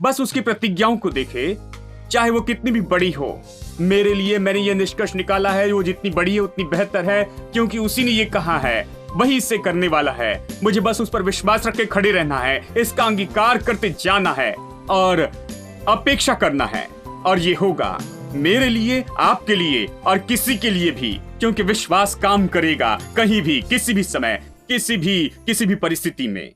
बस उसकी प्रतिज्ञाओं को देखे, चाहे वो कितनी भी बड़ी हो। मेरे लिए मैंने ये निष्कर्ष निकाला है, वो जितनी बड़ी है उतनी बेहतर है, क्योंकि उसी ने ये कहा है, वही इसे करने वाला है। मुझे बस उस पर विश्वास रख के खड़े रहना है, इसका अंगीकार करते जाना है और अपेक्षा करना है, और ये होगा मेरे लिए, आपके लिए और किसी के लिए भी, क्योंकि विश्वास काम करेगा कहीं भी, किसी भी समय, किसी भी परिस्थिति में।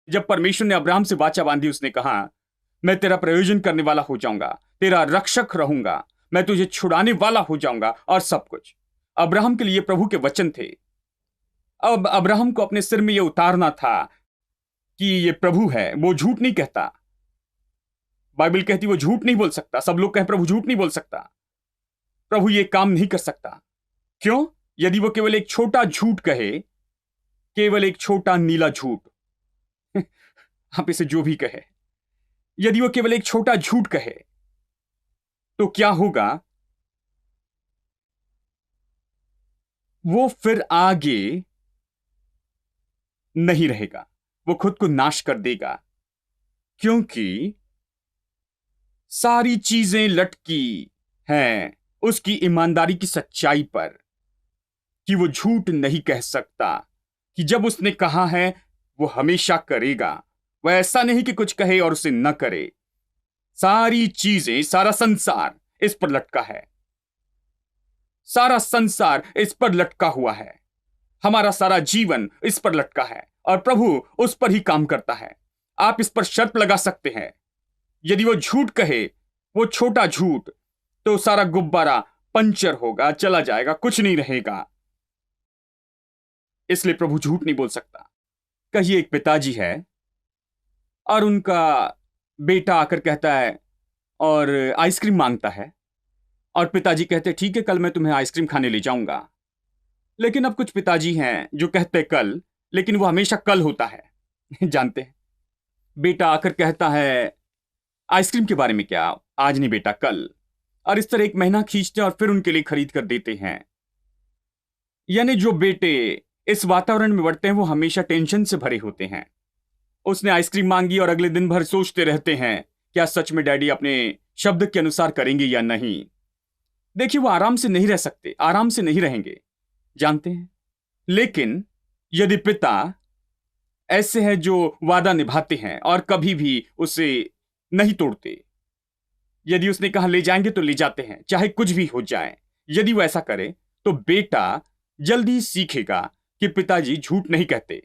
जब परमेश्वर ने अब्राहम से वाचा बांधी, उसने कहा, मैं तेरा प्रयोजन करने वाला हो जाऊंगा, तेरा रक्षक रहूंगा, मैं तुझे छुड़ाने वाला हो जाऊंगा और सब कुछ। अब्राहम के लिए प्रभु के वचन थे। अब अब्राहम को अपने सिर में यह उतारना था कि ये प्रभु है, वो झूठ नहीं कहता। बाइबल कहती वो झूठ नहीं बोल सकता। सब लोग कहें प्रभु झूठ नहीं बोल सकता। प्रभु ये काम नहीं कर सकता। क्यों? यदि वो केवल एक छोटा झूठ कहे, केवल एक छोटा नीला झूठ, आप इसे जो भी कहे, यदि वो केवल एक छोटा झूठ कहे तो क्या होगा? वो फिर आगे नहीं रहेगा, वो खुद को नाश कर देगा, क्योंकि सारी चीजें लटकी हैं उसकी ईमानदारी की सच्चाई पर, कि वो झूठ नहीं कह सकता, कि जब उसने कहा है वो हमेशा करेगा। वह ऐसा नहीं कि कुछ कहे और उसे न करे। सारी चीजें, सारा संसार इस पर लटका है। सारा संसार इस पर लटका हुआ है। हमारा सारा जीवन इस पर लटका है और प्रभु उस पर ही काम करता है। आप इस पर शर्त लगा सकते हैं, यदि वो झूठ कहे, वो छोटा झूठ, तो सारा गुब्बारा पंचर होगा, चला जाएगा, कुछ नहीं रहेगा। इसलिए प्रभु झूठ नहीं बोल सकता। कहिए एक पिताजी है और उनका बेटा आकर कहता है और आइसक्रीम मांगता है, और पिताजी कहते हैं ठीक है, कल मैं तुम्हें आइसक्रीम खाने ले जाऊंगा। लेकिन अब कुछ पिताजी हैं जो कहते हैं कल, लेकिन वो हमेशा कल होता है। जानते हैं, बेटा आकर कहता है आइसक्रीम के बारे में क्या, आज नहीं बेटा कल, और इस तरह एक महीना खींचते हैं और फिर उनके लिए खरीद कर देते हैं। यानी जो बेटे इस वातावरण में बढ़ते हैं वो हमेशा टेंशन से भरे होते हैं। उसने आइसक्रीम मांगी और अगले दिन भर सोचते रहते हैं क्या सच में डैडी अपने शब्द के अनुसार करेंगे या नहीं। देखिए, वो आराम से नहीं रह सकते, आराम से नहीं रहेंगे, जानते हैं। लेकिन यदि पिता ऐसे हैं जो वादा निभाते हैं और कभी भी उसे नहीं तोड़ते, यदि उसने कहा ले जाएंगे तो ले जाते हैं, चाहे कुछ भी हो जाए, यदि वो ऐसा करे तो बेटा जल्दी सीखेगा कि पिताजी झूठ नहीं कहते,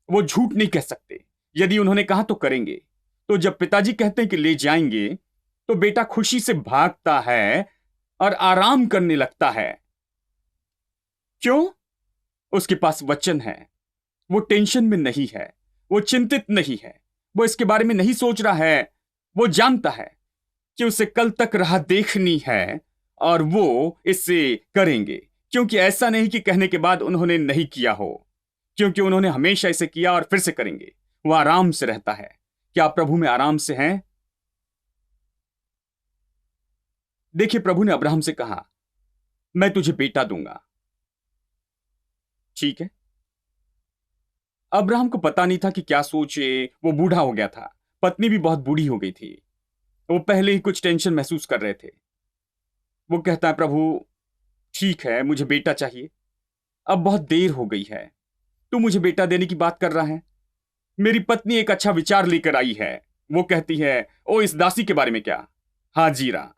वो झूठ नहीं कह सकते। यदि उन्होंने कहा तो करेंगे। तो जब पिताजी कहते हैं कि ले जाएंगे तो बेटा खुशी से भागता है और आराम करने लगता है। क्यों? उसके पास वचन है, वो टेंशन में नहीं है, वो चिंतित नहीं है, वो इसके बारे में नहीं सोच रहा है। वो जानता है कि उसे कल तक राह देखनी है और वो इसे करेंगे, क्योंकि ऐसा नहीं कि कहने के बाद उन्होंने नहीं किया हो, क्योंकि उन्होंने हमेशा इसे किया और फिर से करेंगे। वो आराम से रहता है। क्या आप प्रभु में आराम से हैं? देखिए, प्रभु ने अब्राहम से कहा मैं तुझे बेटा दूंगा, ठीक है। अब्राहम को पता नहीं था कि क्या सोचे, वो बूढ़ा हो गया था, पत्नी भी बहुत बूढ़ी हो गई थी, वो पहले ही कुछ टेंशन महसूस कर रहे थे। वो कहता है प्रभु ठीक है, मुझे बेटा चाहिए, अब बहुत देर हो गई है, तू मुझे बेटा देने की बात कर रहा है। मेरी पत्नी एक अच्छा विचार लेकर आई है, वो कहती है ओ इस दासी के बारे में क्या, हाँ जीरा,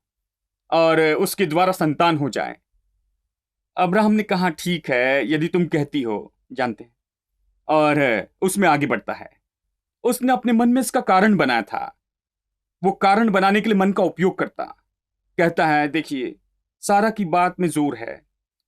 और उसके द्वारा संतान हो जाए। अब्राहम ने कहा ठीक है, यदि तुम कहती हो, जानते हैं, और उसमें आगे बढ़ता है। उसने अपने मन में इसका कारण बनाया था, वो कारण बनाने के लिए मन का उपयोग करता। कहता है देखिए, सारा की बात में जोर है,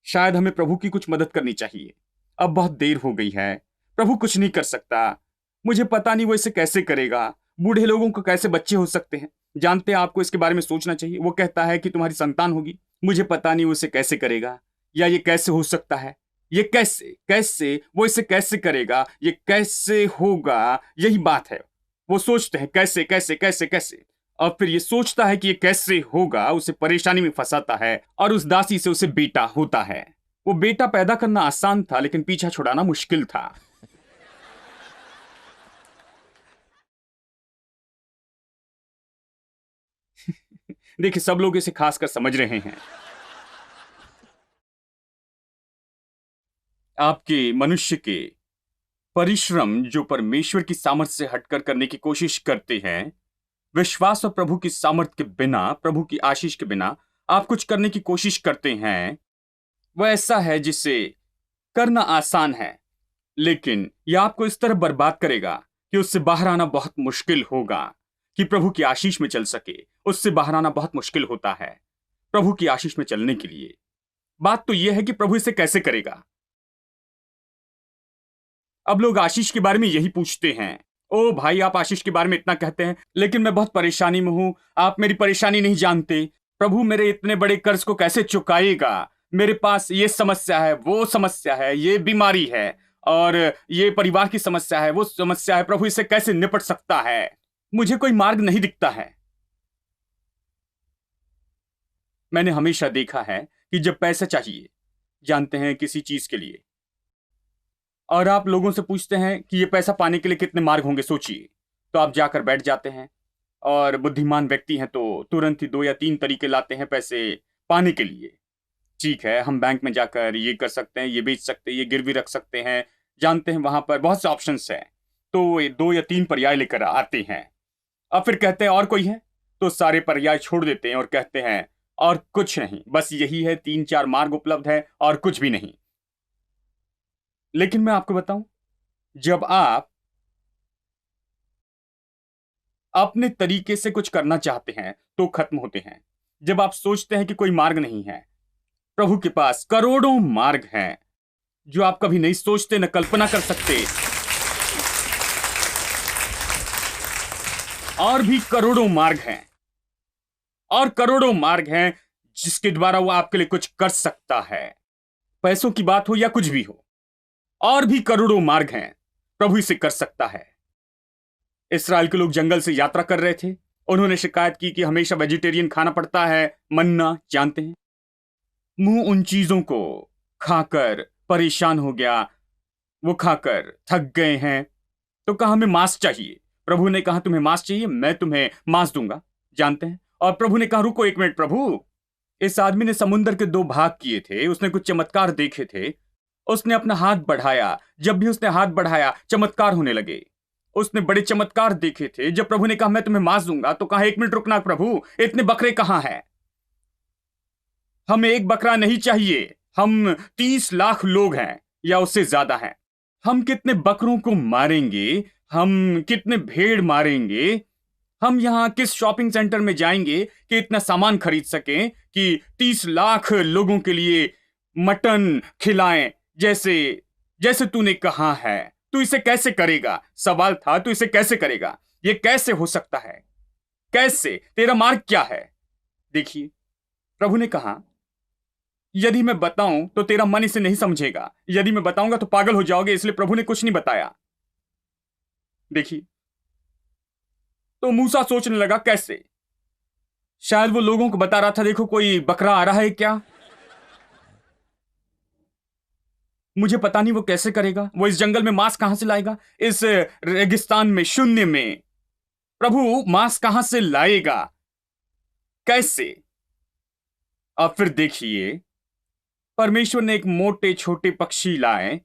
शायद हमें प्रभु की कुछ मदद करनी चाहिए, अब बहुत देर हो गई है, प्रभु कुछ नहीं कर सकता, मुझे पता नहीं वो इसे कैसे करेगा, बूढ़े लोगों को कैसे बच्चे हो सकते हैं, जानते हैं आपको इसके बारे में सोचना चाहिए। वो कहता है कि तुम्हारी संतान होगी, मुझे पता नहीं वो इसे कैसे करेगा, या ये कैसे हो सकता है, ये कैसे कैसे वो इसे कैसे करेगा, ये कैसे होगा, यही बात है। वो सोचते हैं कैसे कैसे कैसे कैसे, और फिर ये सोचता है कि ये कैसे होगा उसे परेशानी में फंसाता है, और उस दासी से उसे बेटा होता है। वो बेटा पैदा करना आसान था, लेकिन पीछा छुड़ाना मुश्किल था। देखिए, सब लोग इसे खासकर समझ रहे हैं। आपके मनुष्य के परिश्रम जो परमेश्वर की सामर्थ्य से हटकर करने की कोशिश करते हैं, विश्वास और प्रभु की सामर्थ्य के बिना, प्रभु की आशीष के बिना आप कुछ करने की कोशिश करते हैं, वह ऐसा है जिसे करना आसान है, लेकिन यह आपको इस तरह बर्बाद करेगा कि उससे बाहर आना बहुत मुश्किल होगा। कि प्रभु की आशीष में चल सके, उससे बाहर आना बहुत मुश्किल होता है। प्रभु की आशीष में चलने के लिए बात तो यह है कि प्रभु इसे कैसे करेगा। अब लोग आशीष के बारे में यही पूछते हैं। ओ भाई, आप आशीष के बारे में इतना कहते हैं, लेकिन मैं बहुत परेशानी में हूं। आप मेरी परेशानी नहीं जानते। प्रभु मेरे इतने बड़े कर्ज को कैसे चुकाएगा? मेरे पास ये समस्या है, वो समस्या है, ये बीमारी है, और ये परिवार की समस्या है, वो समस्या है। प्रभु इससे कैसे निपट सकता है? मुझे कोई मार्ग नहीं दिखता है। मैंने हमेशा देखा है कि जब पैसा चाहिए, जानते हैं, किसी चीज के लिए, और आप लोगों से पूछते हैं कि ये पैसा पाने के लिए कितने मार्ग होंगे, सोचिए, तो आप जाकर बैठ जाते हैं, और बुद्धिमान व्यक्ति हैं तो तुरंत ही 2 या 3 तरीके लाते हैं पैसे पाने के लिए। ठीक है, हम बैंक में जाकर ये कर सकते हैं, ये बेच सकते हैं, ये गिरवी रख सकते हैं, जानते हैं, वहां पर बहुत से ऑप्शंस हैं। तो ये 2 या 3 पर्याय लेकर आते हैं। अब फिर कहते हैं और कोई है, तो सारे पर्याय छोड़ देते हैं और कहते हैं और कुछ नहीं, बस यही है, 3-4 मार्ग उपलब्ध है और कुछ भी नहीं। लेकिन मैं आपको बताऊं, जब आप अपने तरीके से कुछ करना चाहते हैं तो खत्म होते हैं। जब आप सोचते हैं कि कोई मार्ग नहीं है, प्रभु के पास करोड़ों मार्ग हैं जो आप कभी नहीं सोचते, न कल्पना कर सकते। और भी करोड़ों मार्ग हैं, और करोड़ों मार्ग हैं जिसके द्वारा वो आपके लिए कुछ कर सकता है। पैसों की बात हो या कुछ भी हो, और भी करोड़ों मार्ग हैं, प्रभु इसे कर सकता है। इस्राएल के लोग जंगल से यात्रा कर रहे थे। उन्होंने शिकायत की कि हमेशा वेजिटेरियन खाना पड़ता है, मन्ना, जानते हैं। मुंह उन चीजों को खाकर परेशान हो गया, वो खाकर थक गए हैं, तो कहा हमें मांस चाहिए। प्रभु ने कहा तुम्हें मांस चाहिए, मैं तुम्हें मांस दूंगा, जानते हैं। और प्रभु ने कहा रुको 1 मिनट प्रभु। इस आदमी ने समुद्र के 2 भाग किए थे, उसने कुछ चमत्कार देखे थे, उसने अपना हाथ बढ़ाया, जब भी उसने हाथ बढ़ाया चमत्कार होने लगे। उसने बड़े चमत्कार देखे थे। जब प्रभु ने कहा मैं तुम्हें मांस दूंगा, तो कहा 1 मिनट रुकना प्रभु, इतने बकरे कहां हैं? हमें 1 बकरा नहीं चाहिए, हम 30 लाख लोग हैं या उससे ज्यादा हैं। हम कितने बकरों को मारेंगे? हम कितने भेड़ मारेंगे? हम यहां किस शॉपिंग सेंटर में जाएंगे कि इतना सामान खरीद सकें कि 30 लाख लोगों के लिए मटन खिलाएं, जैसे जैसे तूने कहा है? तू इसे कैसे करेगा? सवाल था, तू इसे कैसे करेगा? ये कैसे हो सकता है? कैसे? तेरा मार्ग क्या है? देखिए, प्रभु ने कहा यदि मैं बताऊं तो तेरा मन इसे नहीं समझेगा, यदि मैं बताऊंगा तो पागल हो जाओगे, इसलिए प्रभु ने कुछ नहीं बताया। देखिए, तो मूसा सोचने लगा कैसे? शायद वो लोगों को बता रहा था देखो कोई बकरा आ रहा है क्या? मुझे पता नहीं वो कैसे करेगा, वो इस जंगल में मांस कहां से लाएगा, इस रेगिस्तान में, शून्य में प्रभु मांस कहां से लाएगा, कैसे? अब फिर देखिए, परमेश्वर ने एक मोटे छोटे पक्षी लाए।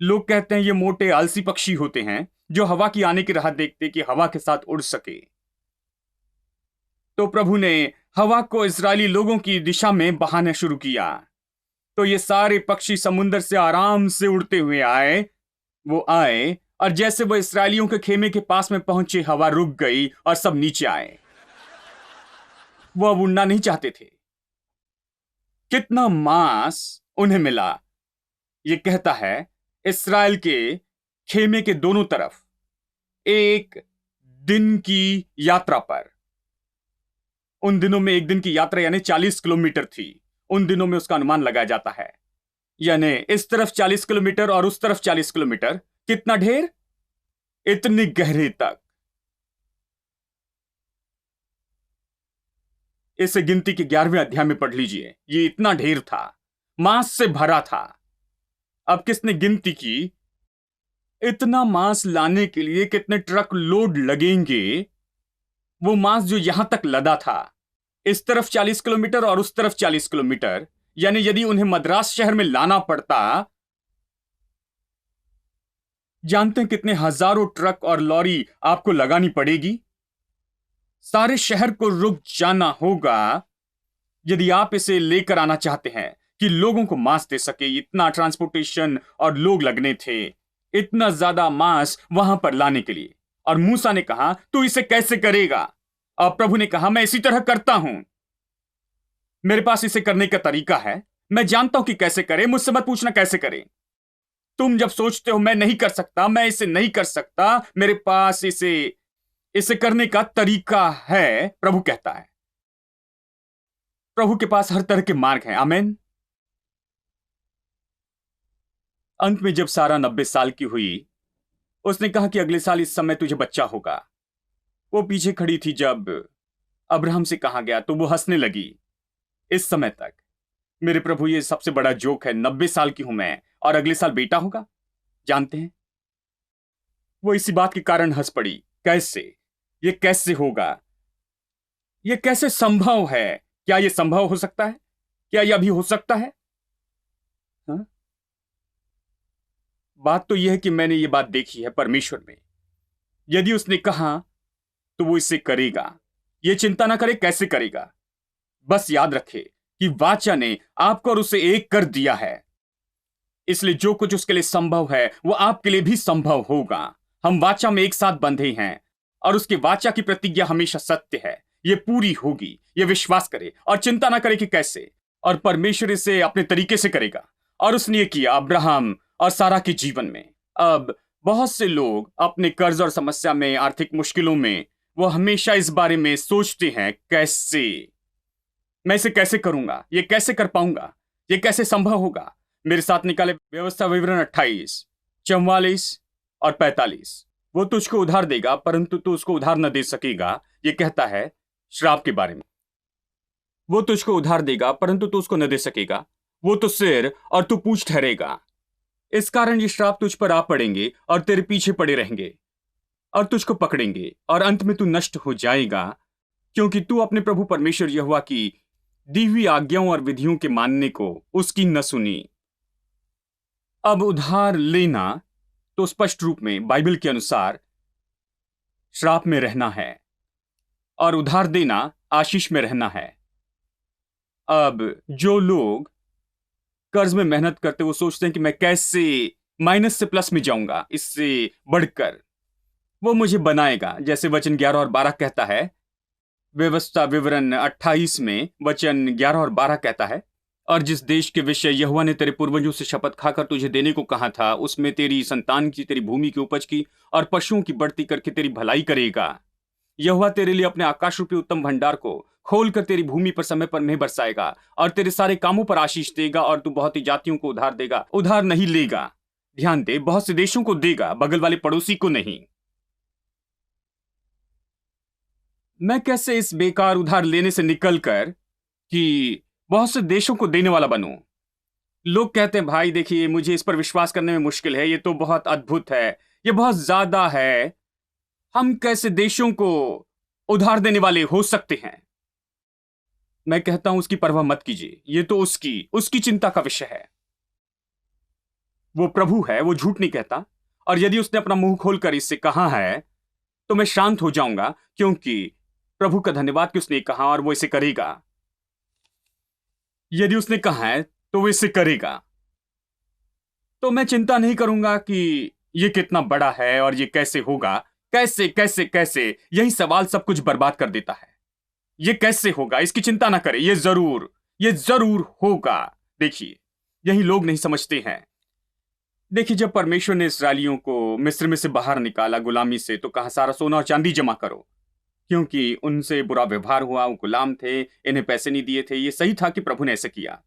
लोग कहते हैं ये मोटे आलसी पक्षी होते हैं जो हवा की आने की राह देखते कि हवा के साथ उड़ सके। तो प्रभु ने हवा को इस्राएली लोगों की दिशा में बहाना शुरू किया, तो ये सारे पक्षी समुद्र से आराम से उड़ते हुए आए। वो आए और जैसे वो इस्राएलियों के खेमे के पास में पहुंचे, हवा रुक गई और सब नीचे आए। वो अब उड़ना नहीं चाहते थे। कितना मांस उन्हें मिला, ये कहता है इस्राएल के खेमे के दोनों तरफ 1 दिन की यात्रा पर। उन दिनों में 1 दिन की यात्रा यानी 40 किलोमीटर थी। उन दिनों में उसका अनुमान लगाया जाता है, यानी इस तरफ 40 किलोमीटर और उस तरफ 40 किलोमीटर। कितना ढेर? इतनी गहरे तक। इसे गिनती के 11वें अध्याय में पढ़ लीजिए। ये इतना ढेर था, मांस से भरा था। अब किसने गिनती की? इतना मांस लाने के लिए कितने ट्रक लोड लगेंगे? वो मांस जो यहां तक लदा था, इस तरफ 40 किलोमीटर और उस तरफ 40 किलोमीटर, यानी यदि उन्हें मद्रास शहर में लाना पड़ता, जानते हैं कितने हजारों ट्रक और लॉरी आपको लगानी पड़ेगी? सारे शहर को रुक जाना होगा यदि आप इसे लेकर आना चाहते हैं कि लोगों को मांस दे सके। इतना ट्रांसपोर्टेशन और लोग लगने थे, इतना ज्यादा मांस वहां पर लाने के लिए। और मूसा ने कहा, तू इसे कैसे करेगा? और प्रभु ने कहा, मैं इसी तरह करता हूं। मेरे पास इसे करने का तरीका है। मैं जानता हूं कि कैसे करें, मुझसे मत पूछना कैसे करें। तुम जब सोचते हो मैं नहीं कर सकता, मैं इसे नहीं कर सकता, मेरे पास इसे इसे करने का तरीका है, प्रभु कहता है। प्रभु के पास हर तरह के मार्ग हैं। आमीन। अंत में जब सारा 90 साल की हुई, उसने कहा कि अगले साल इस समय तुझे बच्चा होगा। वो पीछे खड़ी थी जब अब्राहम से कहा गया, तो वो हंसने लगी। इस समय तक मेरे प्रभु, ये सबसे बड़ा जोक है। 90 साल की हूं मैं और अगले साल बेटा होगा। जानते हैं, वो इसी बात के कारण हंस पड़ी। कैसे? ये कैसे होगा? ये कैसे संभव है? क्या ये संभव हो सकता है? क्या यह भी हो सकता है? हाँ? बात तो यह है कि मैंने ये बात देखी है परमेश्वर में। यदि उसने कहा तो वो इसे करेगा। ये चिंता ना करे कैसे करेगा। बस याद रखे कि वाचा ने आपको और उसे एक कर दिया है। इसलिए जो कुछ उसके लिए संभव है वो आपके लिए भी संभव होगा। हम वाचा में एक साथ बंधे हैं और उसके वाचा की प्रतिज्ञा हमेशा सत्य है। ये पूरी होगी। ये विश्वास करे और चिंता ना करे कि कैसे। और परमेश्वर इसे अपने तरीके से करेगा। और उसने ये किया अब्राहम और सारा के जीवन में। अब बहुत से लोग अपने कर्ज और समस्या में, आर्थिक मुश्किलों में, वो हमेशा इस बारे में सोचते हैं, कैसे मैं इसे कैसे करूंगा, ये कैसे कर पाऊंगा, ये कैसे संभव होगा। मेरे साथ निकाले व्यवस्था विवरण 28, 44 और 45। वो तुझको उधार देगा परंतु तू उसको उधार न दे सकेगा। ये कहता है श्राप के बारे में। वो तुझको उधार देगा परंतु तू उसको न दे सकेगा। वो तो सिर और तू पूंछ ठहरेगा। इस कारण ये श्राप तुझ पर आ पड़ेंगे और तेरे पीछे पड़े रहेंगे और तुझको पकड़ेंगे और अंत में तू नष्ट हो जाएगा, क्योंकि तू अपने प्रभु परमेश्वर यहोवा की दी हुई आज्ञाओं और विधियों के मानने को उसकी न सुनी। अब उधार लेना तो स्पष्ट रूप में बाइबल के अनुसार श्राप में रहना है और उधार देना आशीष में रहना है। अब जो लोग कर्ज में मेहनत करते, वो सोचते हैं कि मैं कैसे माइनस से प्लस में जाऊंगा, इससे बढ़कर वो मुझे बनाएगा। जैसे वचन 11 और 12 कहता है, व्यवस्था विवरण 28 में वचन 11 और 12 कहता है, और जिस देश के विषय यहोवा ने तेरे पूर्वजों से शपथ खाकर तुझे देने को कहा था, उसमें तेरी संतान की, तेरी भूमि की उपज की और पशुओं की बढ़ती करके तेरी भलाई करेगा। यहोवा तेरे लिए अपने आकाश रूपी उत्तम भंडार को खोलकर तेरी भूमि पर समय पर मेंह बरसाएगा और तेरे सारे कामों पर आशीष देगा, और तू बहुत ही जातियों को उधार देगा, उधार नहीं लेगा। ध्यान दे, बहुत से देशों को देगा, बगल वाले पड़ोसी को नहीं। मैं कैसे इस बेकार उधार लेने से निकलकर कि बहुत से देशों को देने वाला बनूं? लोग कहते हैं, भाई देखिए, मुझे इस पर विश्वास करने में मुश्किल है, ये तो बहुत अद्भुत है, ये बहुत ज्यादा है। हम कैसे देशों को उधार देने वाले हो सकते हैं? मैं कहता हूं उसकी परवाह मत कीजिए। ये तो उसकी चिंता का विषय है। वो प्रभु है, वो झूठ नहीं कहता। और यदि उसने अपना मुंह खोलकर इससे कहा है तो मैं शांत हो जाऊंगा, क्योंकि प्रभु का धन्यवाद कि उसने कहा और वो इसे करेगा। यदि उसने कहा है तो वो इसे करेगा। तो मैं चिंता नहीं करूंगा कि ये कितना बड़ा है और ये कैसे होगा। कैसे कैसे कैसे, यही सवाल सब कुछ बर्बाद कर देता है। ये कैसे होगा, इसकी चिंता ना करें, ये जरूर होगा। देखिए, यही लोग नहीं समझते हैं। देखिए, जब परमेश्वर ने इस्राएलियों को मिस्र में से बाहर निकाला गुलामी से, तो कहा सारा सोना और चांदी जमा करो, क्योंकि उनसे बुरा व्यवहार हुआ, वो गुलाम थे, इन्हें पैसे नहीं दिए थे। ये सही था कि प्रभु ने ऐसे किया।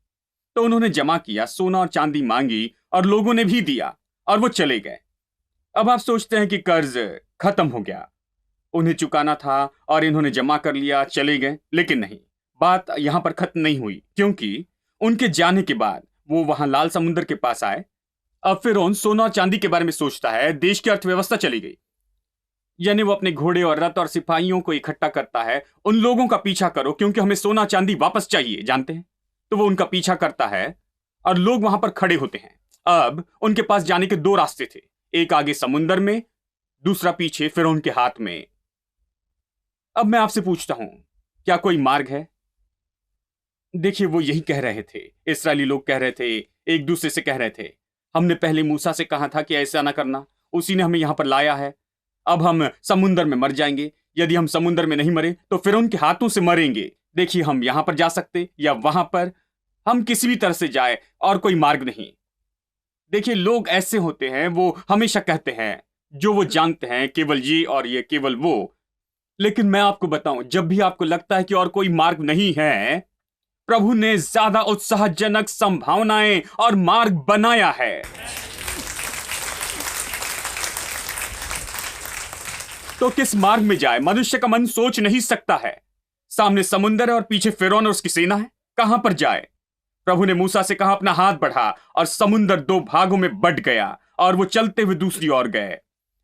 तो उन्होंने जमा किया, सोना और चांदी मांगी और लोगों ने भी दिया और वो चले गए। अब आप सोचते हैं कि कर्ज खत्म हो गया, उन्हें चुकाना था और इन्होंने जमा कर लिया, चले गए। लेकिन नहीं, बात यहां पर खत्म नहीं हुई, क्योंकि उनके जाने के बाद वो वहां लाल समुद्र के पास आए। अब फिरौन सोना और चांदी के बारे में सोचता है, देश की अर्थव्यवस्था चली गई। यानी वो अपने घोड़े और रथ और सिपाहियों को इकट्ठा करता है, उन लोगों का पीछा करो क्योंकि हमें सोना चांदी वापस चाहिए, जानते हैं। तो वो उनका पीछा करता है और लोग वहां पर खड़े होते हैं। अब उनके पास जाने के दो रास्ते थे, एक आगे समुद्र में, दूसरा पीछे फिरौन के हाथ में। अब मैं आपसे पूछता हूं, क्या कोई मार्ग है? देखिए, वो यही कह रहे थे, इस्राएली लोग कह रहे थे, एक दूसरे से कह रहे थे, हमने पहले मूसा से कहा था कि ऐसा ना करना, उसी ने हमें यहाँ पर लाया है। अब हम समुंदर में मर जाएंगे। यदि हम समुंदर में नहीं मरे तो फिर उनके हाथों से मरेंगे। देखिए, हम यहाँ पर जा सकते या वहां पर, हम किसी भी तरह से जाए और कोई मार्ग नहीं। देखिए, लोग ऐसे होते हैं, वो हमेशा कहते हैं जो वो जानते हैं, केवल ये और ये, केवल वो। लेकिन मैं आपको बताऊं, जब भी आपको लगता है कि और कोई मार्ग नहीं है, प्रभु ने ज्यादा उत्साहजनक संभावनाएं और मार्ग बनाया है। तो किस मार्ग में जाए? मनुष्य का मन सोच नहीं सकता है। सामने समुंदर है और पीछे फिरौन और उसकी सेना है। कहां पर जाए? प्रभु ने मूसा से कहा, अपना हाथ बढ़ा, और समुंदर 2 भागों में बंट गया और वो चलते हुए दूसरी ओर गए।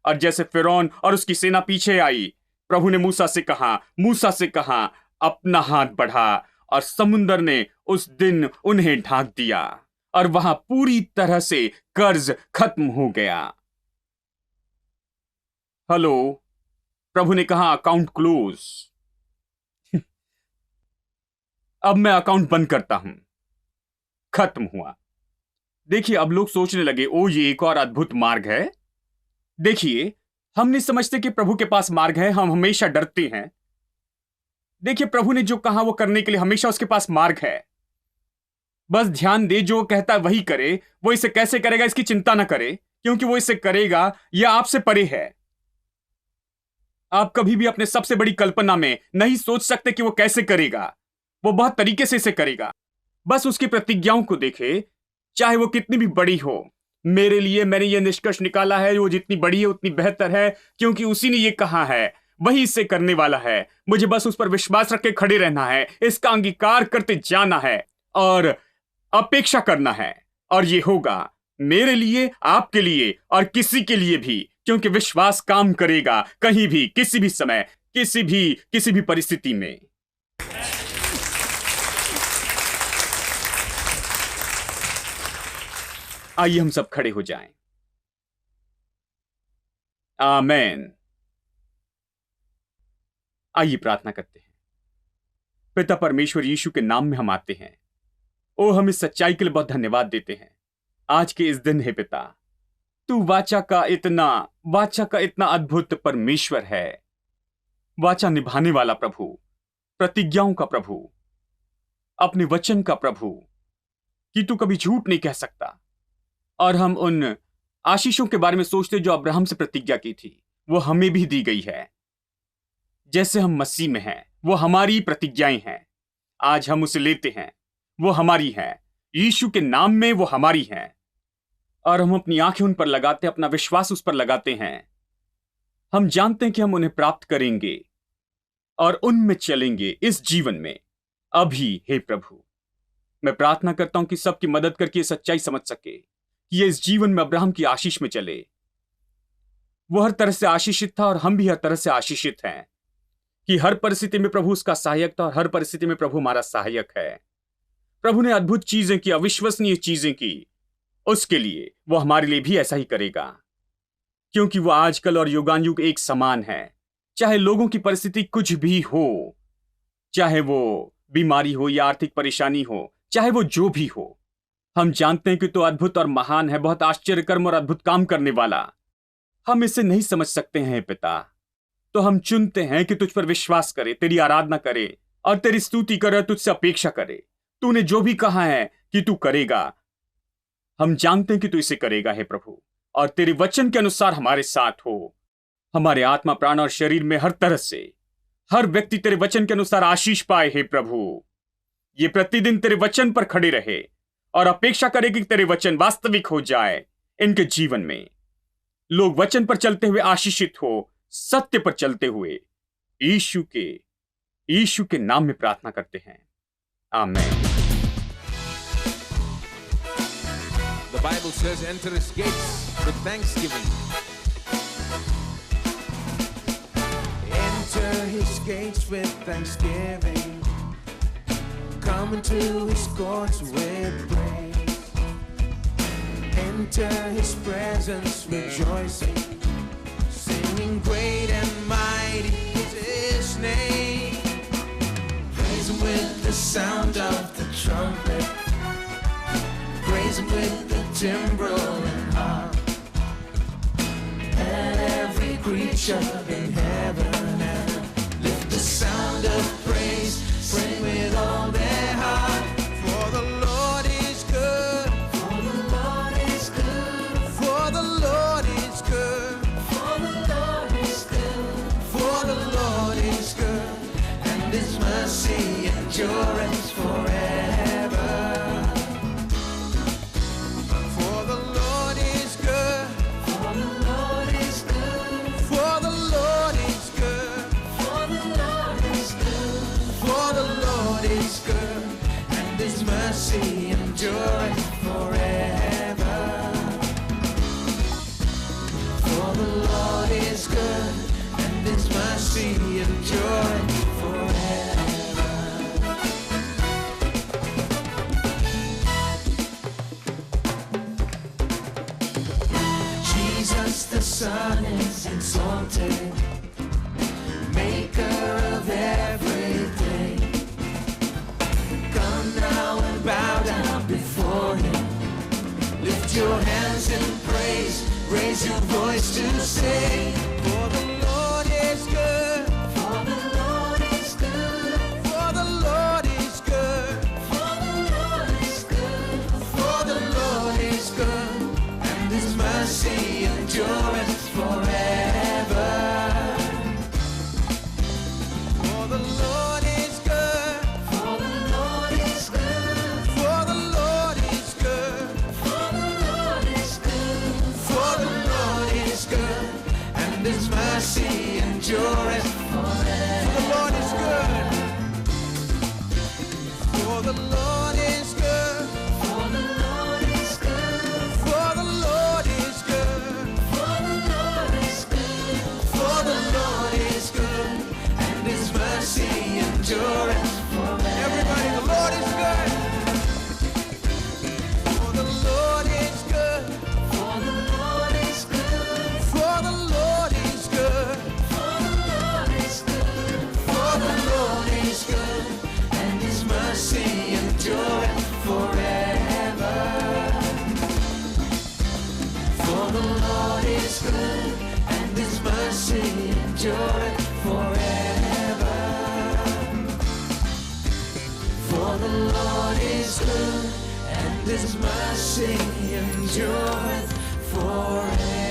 और जैसे फिरौन और उसकी सेना पीछे आई, प्रभु ने मूसा से कहा, अपना हाथ बढ़ा, और समुंदर ने उस दिन उन्हें ढांक दिया और वहां पूरी तरह से कर्ज खत्म हो गया। हेलो, प्रभु ने कहा, अकाउंट क्लोज। अब मैं अकाउंट बंद करता हूं। खत्म हुआ। देखिए, अब लोग सोचने लगे, ओ ये एक और अद्भुत मार्ग है। देखिए, हम नहीं समझते कि प्रभु के पास मार्ग है, हम हमेशा डरते हैं। देखिए, प्रभु ने जो कहा वो करने के लिए हमेशा उसके पास मार्ग है। बस ध्यान दे, जो कहता है वही करे। वो इसे कैसे करेगा इसकी चिंता ना करे, क्योंकि वो इसे करेगा यह आपसे परे है। आप कभी भी अपने सबसे बड़ी कल्पना में नहीं सोच सकते कि वो कैसे करेगा। वो बहुत तरीके से इसे करेगा। बस उसकी प्रतिज्ञाओं को देखे, चाहे वो कितनी भी बड़ी हो। मेरे लिए मैंने ये निष्कर्ष निकाला है, वो जितनी बड़ी है उतनी बेहतर है, क्योंकि उसी ने ये कहा है, वही इसे करने वाला है। मुझे बस उस पर विश्वास रख के खड़े रहना है, इसका अंगीकार करते जाना है और अपेक्षा करना है, और ये होगा मेरे लिए, आपके लिए और किसी के लिए भी, क्योंकि विश्वास काम करेगा कहीं भी, किसी भी समय, किसी भी परिस्थिति में। आइए हम सब खड़े हो जाएं। आमेन। आइए प्रार्थना करते हैं। पिता परमेश्वर यीशु के नाम में हम आते हैं। ओ, हम इस सच्चाई के लिए बहुत धन्यवाद देते हैं। आज के इस दिन है पिता, तू वाचा का इतना अद्भुत परमेश्वर है। वाचा निभाने वाला प्रभु, प्रतिज्ञाओं का प्रभु, अपने वचन का प्रभु, कि तू कभी झूठ नहीं कह सकता। और हम उन आशीषों के बारे में सोचते जो अब्राहम से प्रतिज्ञा की थी, वो हमें भी दी गई है। जैसे हम मसीह में हैं, वो हमारी प्रतिज्ञाएं हैं। आज हम उसे लेते हैं, वो हमारी हैं। यीशु के नाम में वो हमारी हैं, और हम अपनी आंखें उन पर लगाते, अपना विश्वास उस पर लगाते हैं। हम जानते हैं कि हम उन्हें प्राप्त करेंगे और उनमें चलेंगे इस जीवन में। अभी हे प्रभु, मैं प्रार्थना करता हूं कि सबकी मदद करके ये सच्चाई समझ सके कि ये इस जीवन में अब्राहम की आशीष में चले। वो हर तरह से आशीषित था और हम भी हर तरह से आशीषित हैं, कि हर परिस्थिति में प्रभु उसका सहायक था और हर परिस्थिति में प्रभु हमारा सहायक है। प्रभु ने अद्भुत चीजें की, अविश्वसनीय चीजें की, उसके लिए वो हमारे लिए भी ऐसा ही करेगा, क्योंकि वो आजकल और युगानुयुग एक समान है। चाहे लोगों की परिस्थिति कुछ भी हो, चाहे वो बीमारी हो या आर्थिक परेशानी हो, चाहे वो जो भी हो, हम जानते हैं कि तो अद्भुत और महान है, बहुत आश्चर्य कर्म और अद्भुत काम करने वाला। हम इसे नहीं समझ सकते हैं पिता, तो हम चुनते हैं कि तुझ पर विश्वास करे, तेरी आराधना करे और तेरी स्तुति करे, तुझसे अपेक्षा करे। तूने जो भी कहा है कि तू करेगा, हम जानते हैं कि तू इसे करेगा हे प्रभु, और तेरे वचन के अनुसार हमारे साथ हो। हमारे आत्मा, प्राण और शरीर में हर तरह से हर व्यक्ति तेरे वचन के अनुसार आशीष पाए हे प्रभु। ये प्रतिदिन तेरे वचन पर खड़े रहे और अपेक्षा करे कि तेरे वचन वास्तविक हो जाए इनके जीवन में। लोग वचन पर चलते हुए आशीषित हो, सत्य पर चलते हुए। यीशु के नाम में प्रार्थना करते हैं, आमीन। The Bible says, enter his gates with thanksgiving. Enter his gates with thanksgiving. Come into his courts with praise. Enter his presence rejoicing. Singing great and mighty is his name. Praise him with the sound of the trumpet. Praise him with the timbrel and harp, and every creature in heaven and lift the sound of praise, sing with all their heart. For the Lord is good, for the Lord is good, for the Lord is good, for the Lord is good, for the Lord is good, and His mercy endureth forever. For the Lord is good, for the Lord is good, for the Lord is good, for the Lord is good, for the Lord is good, and His mercy endureth forever. For the Lord is good, and His mercy endureth forever. Jesus the Son is exalted, maker of everything. Come now and bow down before Him. Lift your hands in praise, raise your voice to sing. For the Lord is good, for the Lord is good, for the Lord is good, for the Lord is good, for the Lord is good, and His mercy endureth forever. For the Lord is good, for the Lord is good, for the Lord is good, for the Lord is good, for the Lord is good, and His mercy endureth forever. For the Lord is good, for the Lord is good, for the Lord is good, for the Lord is good, for the Lord is good, for the Lord is good, and His mercy endureth forever. Everybody, the Lord is good. For the Lord is good, for the Lord is good, for the Lord is good, for the Lord is good, for the Lord is good, and His mercy endureth forever. For the Lord is good, and His mercy endureth forever. For the Lord is good, and His mercy endureth forever.